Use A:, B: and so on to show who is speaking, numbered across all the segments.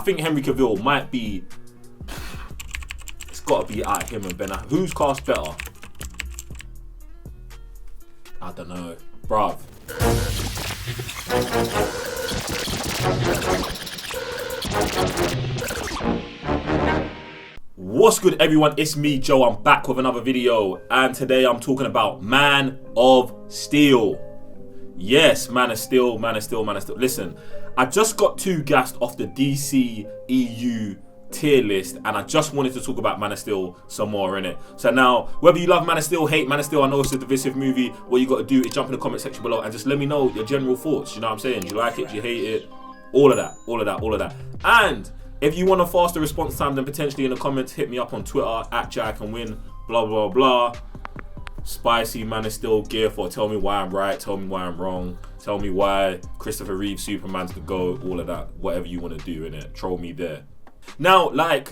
A: think Henry Cavill might be. It's got to be out of him and Ben Affleck. Who's cast better? I don't know, bruv. What's good, everyone? It's me, Joe. I'm back with another video, and today I'm talking about Man of Steel. Yes, Man of Steel, Man of Steel, Man of Steel. Listen, I just got too gassed off the DCEU tier list, and I just wanted to talk about Man of Steel some more, innit? So now, whether you love Man of Steel, hate Man of Steel, I know it's a divisive movie, what you got to do is jump in the comment section below and just let me know your general thoughts. You know what I'm saying? Do you like it? Do you hate it? All of that, all of that, all of that. And if you want a faster response time, then potentially in the comments, hit me up on Twitter at JiCanWin, blah, blah, blah. Spicy Man of Steel gear for tell me why I'm right, tell me why I'm wrong, tell me why Christopher Reeve Superman's the GOAT, all of that, whatever you want to do, innit? Troll me there. Now, like,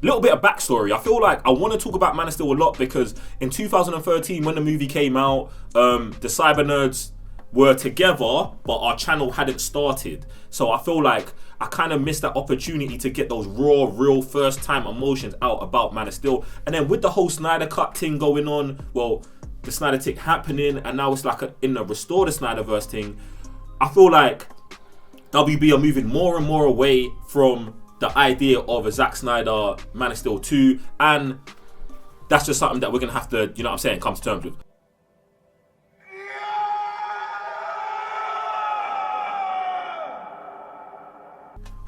A: little bit of backstory. I feel like I want to talk about Man of Steel a lot because in 2013, when the movie came out, the Cyber Nerds were together, but our channel hadn't started. So I feel like I kind of missed that opportunity to get those raw, real first-time emotions out about Man of Steel. And then with the whole Snyder Cut thing going on, well, the Snyder tick happening, and now it's like in the Restore the Snyderverse thing, I feel like WB are moving more and more away from the idea of a Zack Snyder Man of Steel 2, and that's just something that we're going to have to, you know what I'm saying, come to terms with.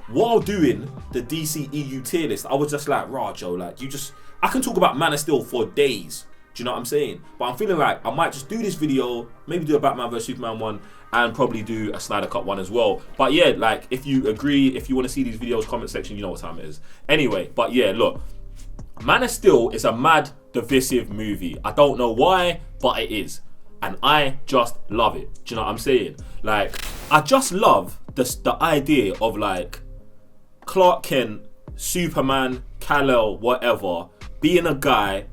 A: While doing the DCEU tier list, I was just like, rah, Joe, like, I can talk about Man of Steel for days. Do you know what I'm saying? But I'm feeling like I might just do this video, maybe do a Batman vs Superman one, and probably do a Snyder Cut one as well. But yeah, like, if you agree, if you want to see these videos, comment section, you know what time it is. Anyway, but yeah, look, Man of Steel is a mad, divisive movie. I don't know why, but it is. And I just love it. Do you know what I'm saying? Like, I just love the idea of, like, Clark Kent, Superman, Kal-El, whatever, being a guy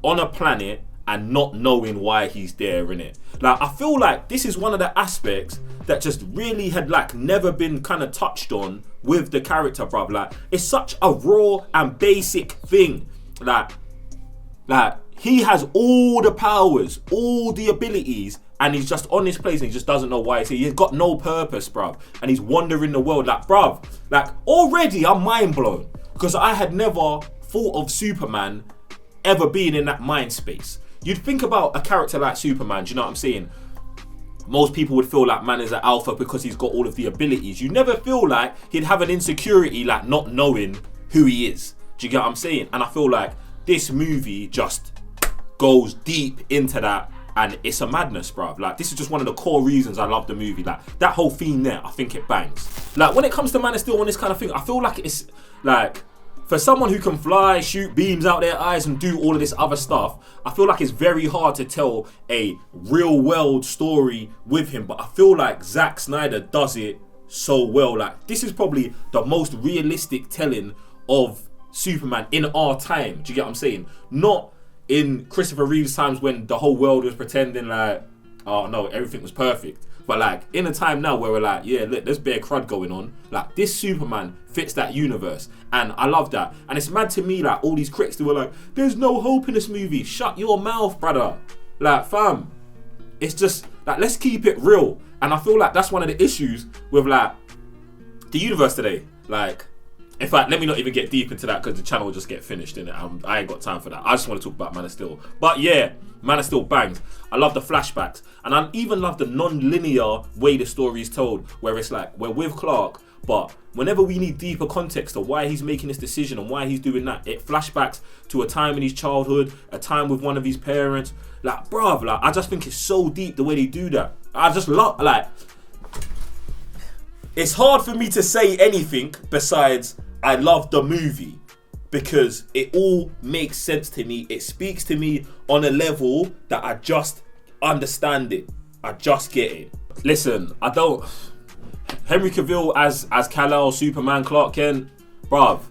A: on a planet and not knowing why he's there, innit? Like, I feel like this is one of the aspects that just really had, like, never been kind of touched on with the character, bruv. Like, it's such a raw and basic thing. Like he has all the powers, all the abilities, and he's just on this place and he just doesn't know why he's here. He's got no purpose, bruv. And he's wandering the world. Like, bruv, like, already I'm mind blown because I had never thought of Superman ever being in that mind space. You'd think about a character like Superman, do you know what I'm saying? Most people would feel like man is an alpha because he's got all of the abilities. You never feel like he'd have an insecurity like not knowing who he is. Do you get what I'm saying? And I feel like this movie just goes deep into that, and it's a madness, bruv. Like, this is just one of the core reasons I love the movie. Like, that whole theme there, I think it bangs. Like, when it comes to Man of Steel and this kind of thing, I feel like it's like, for someone who can fly, shoot beams out their eyes and do all of this other stuff, I feel like it's very hard to tell a real world story with him. But I feel like Zack Snyder does it so well. Like, this is probably the most realistic telling of Superman in our time. Do you get what I'm saying? Not in Christopher Reeve's times when the whole world was pretending like, oh no, everything was perfect. But like, in a time now where we're like, yeah, look, there's bare crud going on. Like, this Superman fits that universe. And I love that. And it's mad to me, like, all these critics who were like, there's no hope in this movie. Shut your mouth, brother. Like, fam, it's just, like, let's keep it real. And I feel like that's one of the issues with, like, the universe today. Like, in fact, let me not even get deep into that because the channel will just get finished, innit? I ain't got time for that. I just want to talk about Man of Steel. But yeah, Man of Steel bangs. I love the flashbacks. And I even love the non-linear way the story is told, where it's like, we're with Clark, but whenever we need deeper context of why he's making this decision and why he's doing that, it flashbacks to a time in his childhood, a time with one of his parents. Like, bruv, like, I just think it's so deep the way they do that. I just love, like, it's hard for me to say anything besides I love the movie because it all makes sense to me. It speaks to me on a level that I just understand it. I just get it. Listen, I don't... Henry Cavill as Kal-El, Superman, Clark Kent, bruv,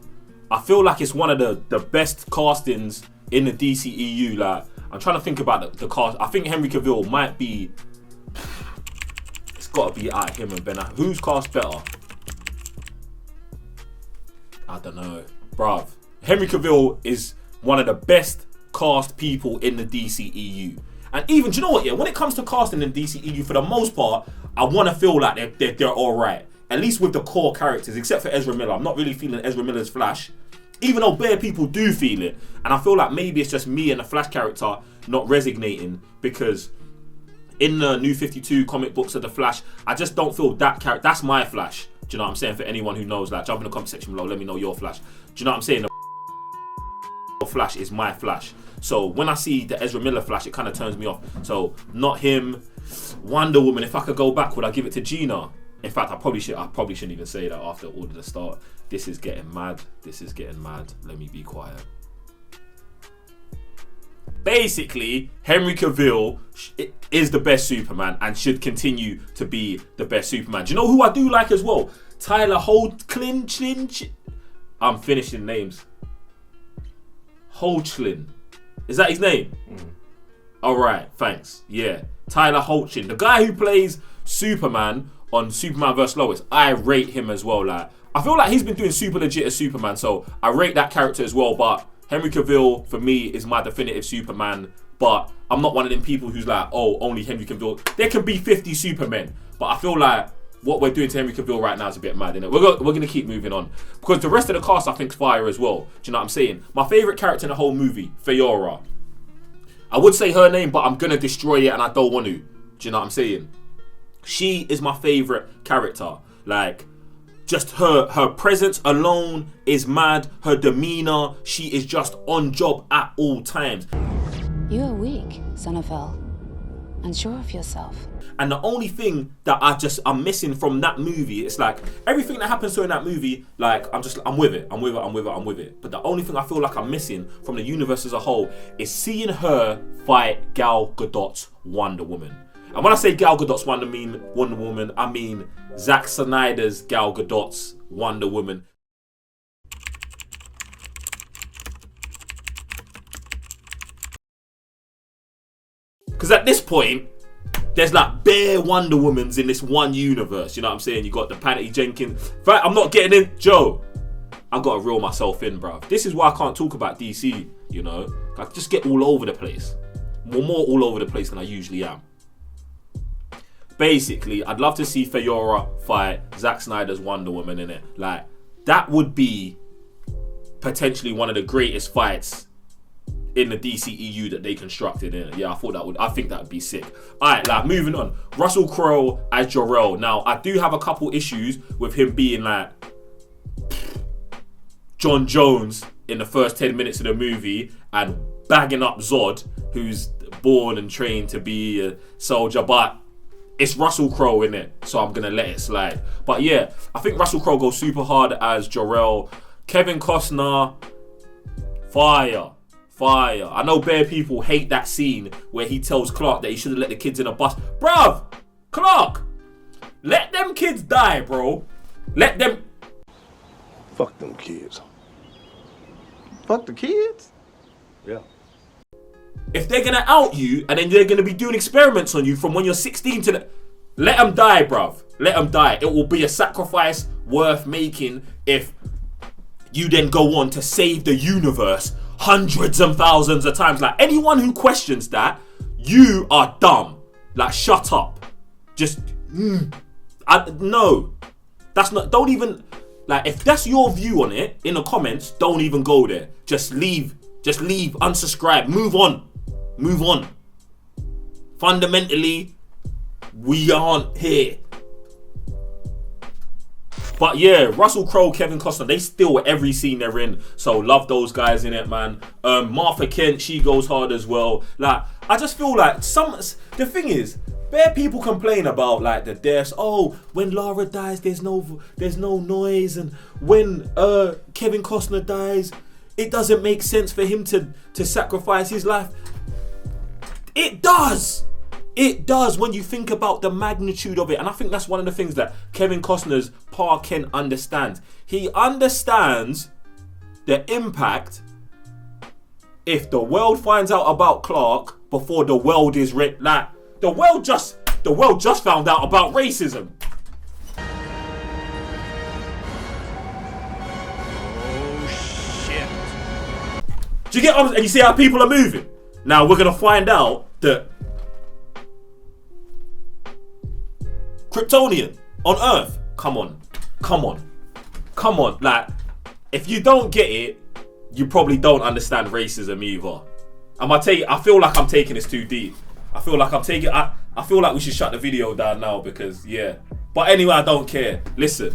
A: I feel like it's one of the best castings in the DCEU. Like, I'm trying to think about the cast. I think Henry Cavill might be... It's got to be out of him and Ben Affleck. Who's cast better? I don't know, bruv. Henry Cavill is one of the best cast people in the DCEU. And even, do you know what, yeah, when it comes to casting in DCEU, for the most part, I want to feel like they're alright. At least with the core characters, except for Ezra Miller. I'm not really feeling Ezra Miller's Flash, even though bare people do feel it. And I feel like maybe it's just me and the Flash character not resonating, because in the New 52 comic books of the Flash, I just don't feel that character. That's my Flash. Do you know what I'm saying? For anyone who knows, like, jump in the comment section below, let me know your Flash. Do you know what I'm saying? The Flash is my Flash. So when I see the Ezra Miller Flash, it kind of turns me off. So not him. Wonder Woman, if I could go back, would I give it to Gina? In fact, I probably shouldn't even say that after all of the start. This is getting mad. This is getting mad. Let me be quiet. Basically, Henry Cavill is the best Superman and should continue to be the best Superman. Do you know who I do like as well? Tyler Hoechlin. I'm finishing names. Hoechlin. Is that his name? Alright, thanks. Yeah. Tyler Hoechlin. The guy who plays Superman on Superman vs. Lois. I rate him as well. Like, I feel like he's been doing super legit as Superman, so I rate that character as well. But Henry Cavill, for me, is my definitive Superman. But I'm not one of them people who's like, oh, only Henry Cavill. There can be 50 Supermen. But I feel like what we're doing to Henry Cavill right now is a bit mad, innit? We're going to keep moving on. Because the rest of the cast, I think, is fire as well. Do you know what I'm saying? My favourite character in the whole movie, Fiora. I would say her name, but I'm going to destroy it and I don't want to. Do you know what I'm saying? She is my favourite character. Like, just her presence alone is mad. Her demeanour, she is just on job at all times.
B: You are weak, son of El. Unsure of yourself.
A: And the only thing that I'm missing from that movie, it's like everything that happens to her in that movie, like I'm with it. But the only thing I feel like I'm missing from the universe as a whole is seeing her fight Gal Gadot's Wonder Woman. And when I say Gal Gadot's Wonder Woman, I mean Zack Snyder's Gal Gadot's Wonder Woman. Because at this point, there's like bare Wonder Womans in this one universe. You know what I'm saying? You got the Patty Jenkins. In fact, I'm not getting in. Joe, I've got to reel myself in, bruv. This is why I can't talk about DC, you know? I just get all over the place. More all over the place than I usually am. Basically, I'd love to see Fiora fight Zack Snyder's Wonder Woman, innit? Like, that would be potentially one of the greatest fights in the DCEU that they constructed, innit? Yeah, I think that would be sick. Alright, like, moving on. Russell Crowe as Jarel. Now, I do have a couple issues with him being like John Jones in the first 10 minutes of the movie and bagging up Zod, who's born and trained to be a soldier, but it's Russell Crowe, innit? So I'm gonna let it slide. But yeah, I think Russell Crowe goes super hard as Jarel. Kevin Costner, fire. I know bare people hate that scene where he tells Clark that he should have let the kids in a bus. Bruv, Clark, let them kids die, bro. Let them.
C: Fuck them kids. Fuck the kids? Yeah.
A: If they're gonna out you and then they're gonna be doing experiments on you from when you're 16 to let them die, bruv. Let them die. It will be a sacrifice worth making if you then go on to save the universe hundreds and thousands of times. Like, anyone who questions that, you are dumb. Like, shut up. Just no. That's not. Don't even. Like, if that's your view on it in the comments, don't even go there. Just leave. Unsubscribe. Move on. Fundamentally, we aren't here. But yeah, Russell Crowe, Kevin Costner, they steal every scene they're in. So love those guys in it, man. Martha Kent, she goes hard as well. Like, I just feel like the thing is, bare people complain about like the deaths. Oh, when Lara dies, there's no noise, and when Kevin Costner dies, it doesn't make sense for him to sacrifice his life. It does. It does when you think about the magnitude of it. And I think that's one of the things that Kevin Costner's Pa Kent understands. He understands the impact if the world finds out about Clark before the world is like the world just found out about racism. Do you get on? And you see how people are moving? Now we're gonna find out that Kryptonian on Earth. Come on. Like, if you don't get it, you probably don't understand racism either. I feel like I'm taking this too deep. I feel like we should shut the video down now because yeah. But anyway, I don't care. Listen,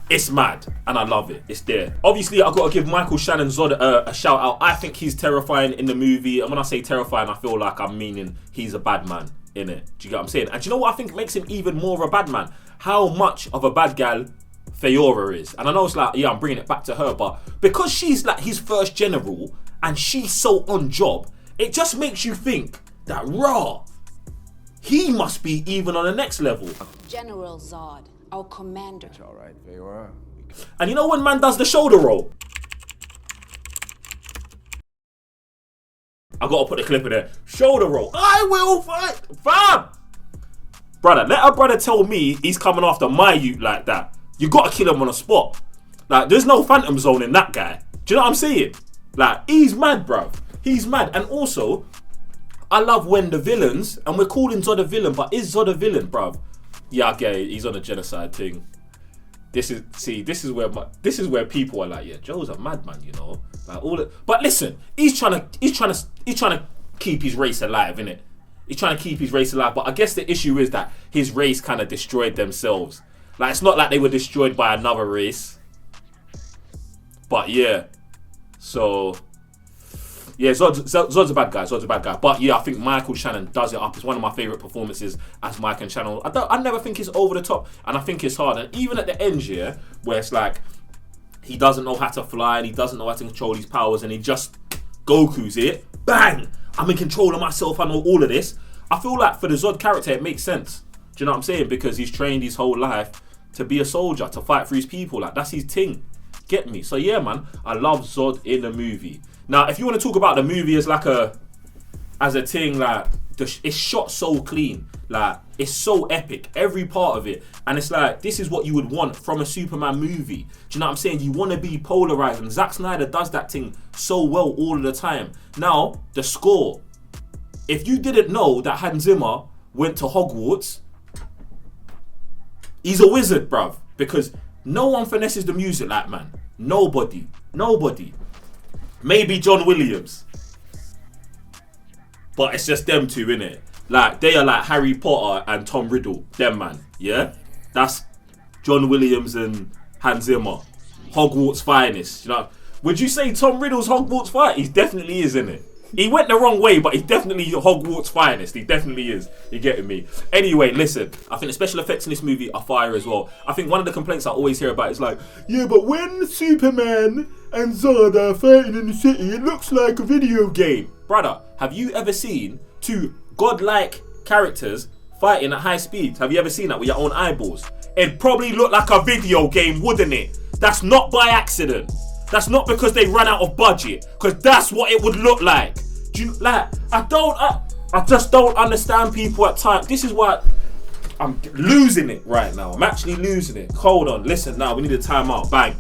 A: it's mad and I love it. It's there. Obviously, I've got to give Michael Shannon Zod a shout out. I think he's terrifying in the movie. And when I say terrifying, I feel like I'm meaning he's a bad man in it. Do you get what I'm saying? And do you know what I think makes him even more of a bad man? How much of a bad gal Feora is. And I know it's like, yeah, I'm bringing it back to her, but because she's like his first general and she's so on job, it just makes you think that he must be even on the next level.
B: General Zod, our commander.
C: It's all right, Feora.
A: And you know when man does the shoulder roll? I gotta put the clip in there. Shoulder roll. I will fight. Fam! Brother, let a brother tell me he's coming after my youth like that. You gotta kill him on the spot. Like, there's no phantom zone in that guy. Do you know what I'm saying? Like, he's mad, bruv. He's mad. And also, I love when the villains, and we're calling Zod a villain, but is Zod a villain, bruv? Yeah, I get it. He's on a genocide thing. This is where people are like, yeah, Joe's a madman, you know. Like but listen, he's trying to keep his race alive, innit? He's trying to keep his race alive, but I guess the issue is that his race kind of destroyed themselves. Like, it's not like they were destroyed by another race. But yeah. So yeah, Zod's a bad guy. Zod's a bad guy. But yeah, I think Michael Shannon does it up. It's one of my favourite performances as Michael Shannon. I never think it's over the top. And I think it's hard. And even at the end, yeah, where it's like he doesn't know how to fly and he doesn't know how to control his powers and he just Goku's it. Bang! I'm in control of myself. I know all of this. I feel like for the Zod character, it makes sense. Do you know what I'm saying? Because he's trained his whole life to be a soldier, to fight for his people. Like, that's his thing. Get me? So yeah, man, I love Zod in the movie. Now, if you want to talk about the movie as like as a thing, like it's shot so clean, like it's so epic, every part of it, and it's like this is what you would want from a Superman movie. Do you know what I'm saying? You want to be polarized, and Zack Snyder does that thing so well all of the time. Now, the score. If you didn't know that Hans Zimmer went to Hogwarts, he's a wizard, bruv, because no one finesses the music like man. Nobody. Maybe John Williams. But it's just them two, innit? Like, they are like Harry Potter and Tom Riddle. Them, man. Yeah? That's John Williams and Hans Zimmer. Hogwarts finest. You know? Would you say Tom Riddle's Hogwarts finest? He definitely is, innit? He went the wrong way, but he's definitely Hogwarts finest. He definitely is. You getting me? Anyway, listen. I think the special effects in this movie are fire as well. I think one of the complaints I always hear about is like, yeah, but when Superman and Zod are fighting in the city, it looks like a video game. Brother, have you ever seen two godlike characters fighting at high speed? Have you ever seen that with your own eyeballs? It'd probably look like a video game, wouldn't it? That's not by accident. That's not because they ran out of budget, because that's what it would look like. Do you like? I just don't understand people at times. This is why I'm losing it right now. I'm actually losing it. Hold on, listen now. We need a timeout. Bang.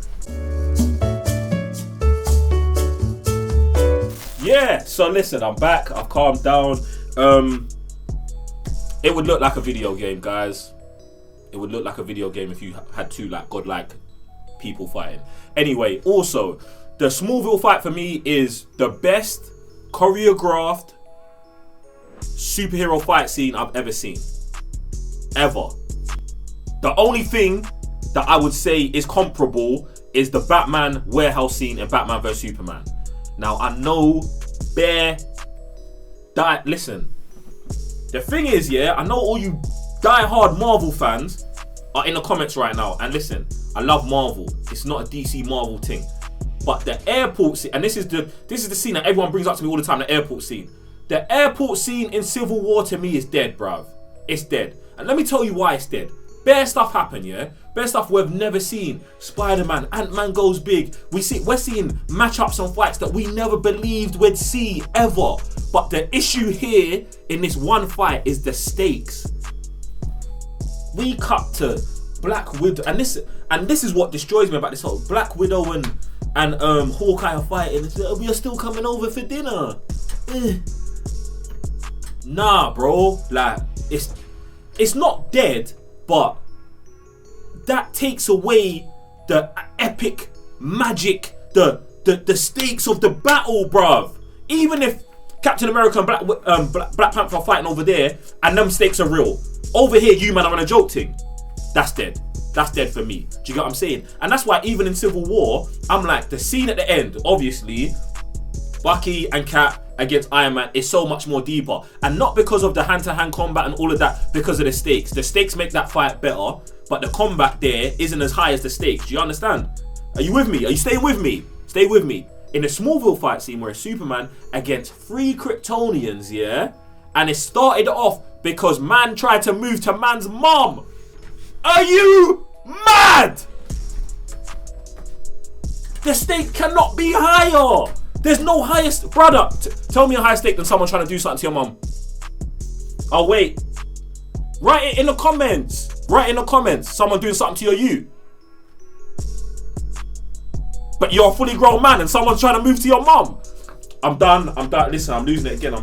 A: Yeah. So listen, I'm back. I've calmed down. It would look like a video game, guys. It would look like a video game if you had two like godlike people fighting. Anyway, also, the Smallville fight for me is the best choreographed superhero fight scene I've ever seen. Ever. The only thing that I would say is comparable is the Batman warehouse scene in Batman vs Superman. Now, I know listen, the thing is, yeah, I know all you die-hard Marvel fans are in the comments right now, and listen, I love Marvel. It's not a DC Marvel thing. But the airport scene, and this is the scene that everyone brings up to me all the time, the airport scene. The airport scene in Civil War to me is dead, bruv. It's dead. And let me tell you why it's dead. Bare stuff happened, yeah? Bare stuff we've never seen. Spider-Man, Ant-Man goes big. We're seeing matchups and fights that we never believed we'd see ever. But the issue here in this one fight is the stakes. We cut to Black Widow, and this is what destroys me about this whole Black Widow and and Hawkeye are fighting. It's like, we are still coming over for dinner. Nah, bro. Like, it's not dead, but that takes away the epic magic, the stakes of the battle, bruv. Even if Captain America and Black Panther are fighting over there, and them stakes are real. Over here, you man are on a joke thing. That's dead. That's dead for me. Do you get what I'm saying? And that's why even in Civil War, I'm like, the scene at the end, obviously, Bucky and Cap against Iron Man is so much more deeper. And not because of the hand-to-hand combat and all of that, because of the stakes. The stakes make that fight better, but the combat there isn't as high as the stakes. Do you understand? Are you with me? Are you staying with me? Stay with me. In the Smallville fight scene where it's Superman against 3 Kryptonians, yeah? And it started off because man tried to move to man's mom. Are you mad? The stake cannot be higher. There's no highest. Brother, tell me a higher stake than someone trying to do something to your mom. Oh, wait. Write it in the comments. Write in the comments. Someone doing something to your you. But you're a fully grown man and someone's trying to move to your mom. I'm done. Listen, I'm losing it again.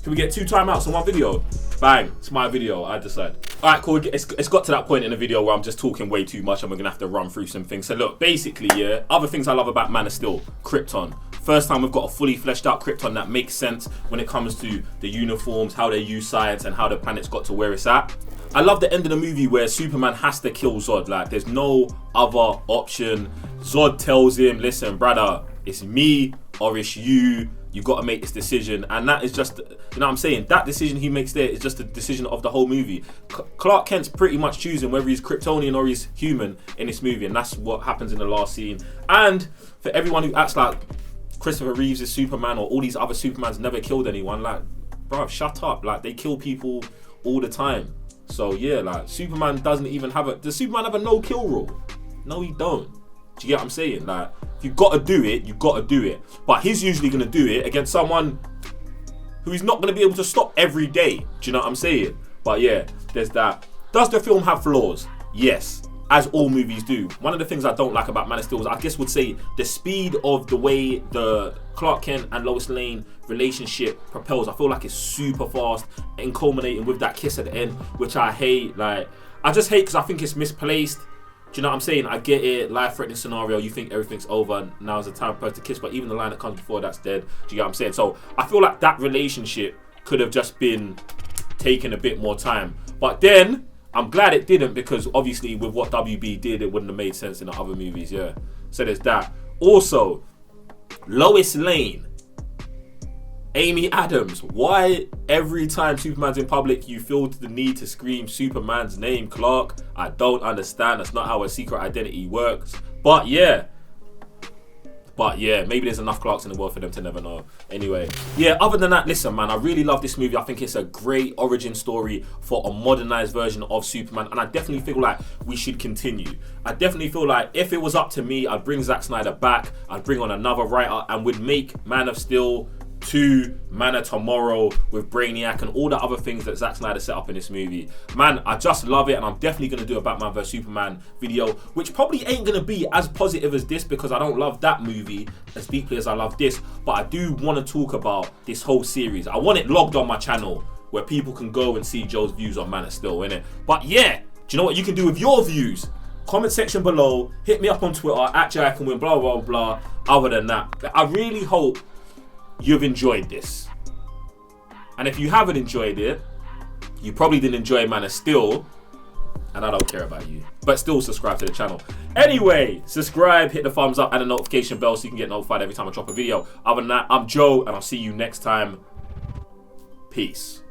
A: Can we get 2 timeouts on one video? Bang. It's my video. I decide. Alright, cool. It's got to that point in the video where I'm just talking way too much and we're going to have to run through some things. So look, basically, yeah, other things I love about Man of Steel, Krypton. First time we've got a fully fleshed out Krypton that makes sense when it comes to the uniforms, how they use science and how the planet's got to where it's at. I love the end of the movie where Superman has to kill Zod. Like, there's no other option. Zod tells him, listen, brother, it's me or it's you. You got to make this decision. And that is just, you know what I'm saying? That decision he makes there is just the decision of the whole movie. Clark Kent's pretty much choosing whether he's Kryptonian or he's human in this movie. And that's what happens in the last scene. And for everyone who acts like Christopher Reeves is Superman or all these other Supermans never killed anyone, like, bruv, shut up. Like, they kill people all the time. So yeah, like, Superman doesn't even have does Superman have a no kill rule? No, he don't. Do you get what I'm saying? Like, if you gotta do it, you gotta do it. But he's usually gonna do it against someone who he's not gonna be able to stop every day. Do you know what I'm saying? But yeah, there's that. Does the film have flaws? Yes, as all movies do. One of the things I don't like about Man of Steel is, I guess would say, the speed of the way the Clark Kent and Lois Lane relationship propels. I feel like it's super fast and culminating with that kiss at the end, which I hate. Like, I just hate because I think it's misplaced. Do you know what I'm saying? I get it, life-threatening scenario, you think everything's over, now's the time for us to kiss, but even the line that comes before that's dead. Do you get what I'm saying? So I feel like that relationship could have just been taken a bit more time. But then, I'm glad it didn't, because obviously with what WB did, it wouldn't have made sense in the other movies, yeah. So there's that. Also, Lois Lane, Amy Adams, why every time Superman's in public you feel the need to scream Superman's name, Clark? I don't understand. That's not how a secret identity works. But yeah, maybe there's enough Clarks in the world for them to never know. Anyway, yeah, other than that, listen, man, I really love this movie. I think it's a great origin story for a modernized version of Superman, and I definitely feel like we should continue. I definitely feel like if it was up to me, I'd bring Zack Snyder back, I'd bring on another writer, and would make Man of Steel 2, Man of Tomorrow with Brainiac and all the other things that Zack Snyder set up in this movie. Man, I just love it, and I'm definitely going to do a Batman vs Superman video, which probably ain't going to be as positive as this because I don't love that movie as deeply as I love this, but I do want to talk about this whole series. I want it logged on my channel where people can go and see Joe's views on Man of Steel, innit? But yeah, do you know what you can do with your views? Comment section below, hit me up on Twitter, at JiCanWin, blah, blah, blah. Other than that, I really hope you've enjoyed this. And if you haven't enjoyed it, you probably didn't enjoy Man of Steel, and I don't care about you. But still subscribe to the channel. Anyway, subscribe, hit the thumbs up and the notification bell so you can get notified every time I drop a video. Other than that, I'm Joe, and I'll see you next time. Peace.